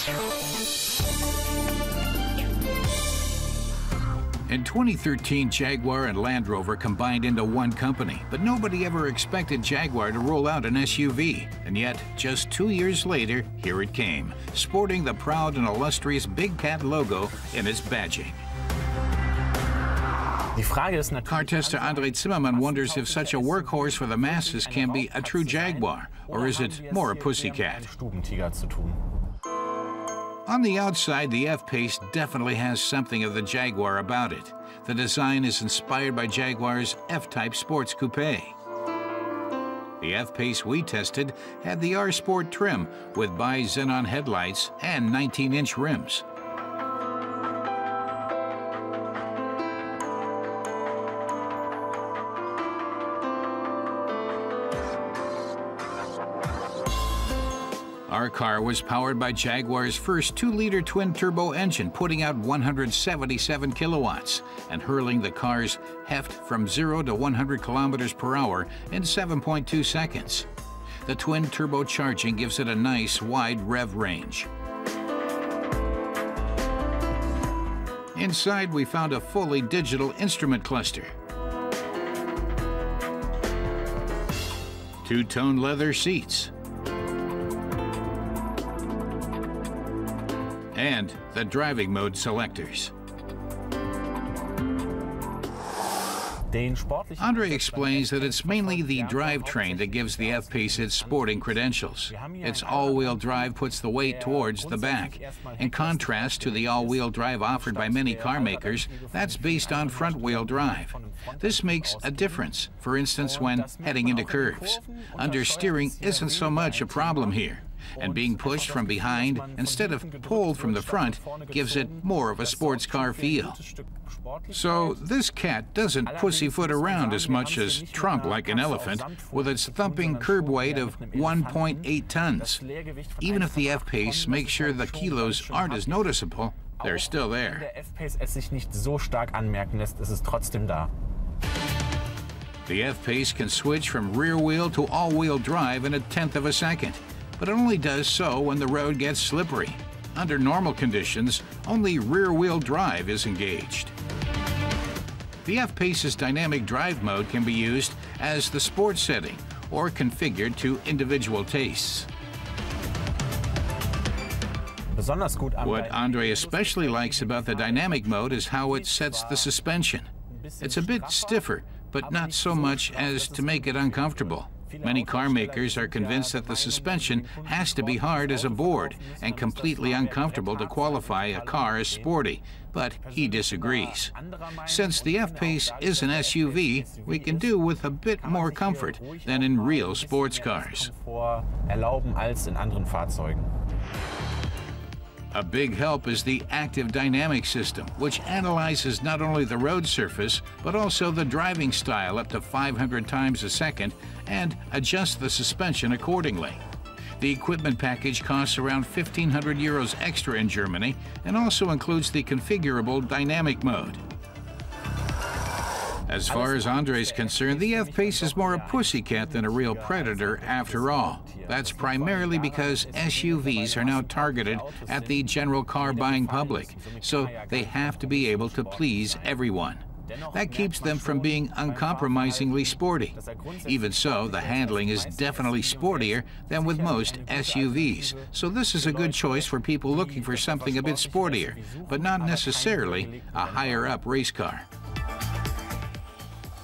In 2013, Jaguar and Land Rover combined into one company, but nobody ever expected Jaguar to roll out an SUV. And yet, just 2 years later, here it came, sporting the proud and illustrious Big Cat logo in its badging. Car tester Andre Zimmermann wonders if such a workhorse for the masses can be a true Jaguar, or is it more a pussycat? On the outside, the F-Pace definitely has something of the Jaguar about it. The design is inspired by Jaguar's F-Type sports coupe. The F-Pace we tested had the R-Sport trim with bi-xenon headlights and 19-inch rims. Our car was powered by Jaguar's first 2-liter twin-turbo engine, putting out 177 kilowatts and hurling the car's heft from 0 to 100 kilometers per hour in 7.2 seconds. The twin-turbo charging gives it a nice, wide rev range. Inside, we found a fully digital instrument cluster, two-tone leather seats, and the driving mode selectors. Andre explains that it's mainly the drivetrain that gives the F-Pace its sporting credentials. Its all-wheel drive puts the weight towards the back. In contrast to the all-wheel drive offered by many car makers, that's based on front-wheel drive. This makes a difference, for instance, when heading into curves. Understeering isn't so much a problem here, and being pushed from behind instead of pulled from the front gives it more of a sports car feel. So this cat doesn't pussyfoot around as much as tromp like an elephant with its thumping curb weight of 1.8 tons. Even if the F-Pace makes sure the kilos aren't as noticeable, they're still there. The F-Pace can switch from rear-wheel to all-wheel drive in 1/10 of a second, but it only does so when the road gets slippery. Under normal conditions, only rear-wheel drive is engaged. The F-Pace's dynamic drive mode can be used as the sport setting or configured to individual tastes. What Andre especially likes about the dynamic mode is how it sets the suspension. It's a bit stiffer, but not so much as to make it uncomfortable. Many car makers are convinced that the suspension has to be hard as a board and completely uncomfortable to qualify a car as sporty, but he disagrees. Since the F-Pace is an SUV, we can do with a bit more comfort than in real sports cars. A big help is the active dynamic system, which analyzes not only the road surface, but also the driving style up to 500 times a second and adjusts the suspension accordingly. The equipment package costs around 1,500 euros extra in Germany and also includes the configurable dynamic mode. As far as Andre is concerned, the F-Pace is more a pussycat than a real predator after all. That's primarily because SUVs are now targeted at the general car buying public, so they have to be able to please everyone. That keeps them from being uncompromisingly sporty. Even so, the handling is definitely sportier than with most SUVs, so this is a good choice for people looking for something a bit sportier, but not necessarily a higher-up race car.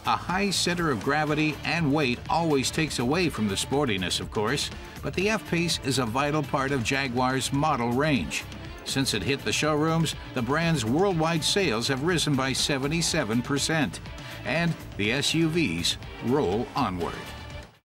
A high center of gravity and weight always takes away from the sportiness, of course, but the F-Pace is a vital part of Jaguar's model range. Since it hit the showrooms, the brand's worldwide sales have risen by 77%, and the SUVs roll onward.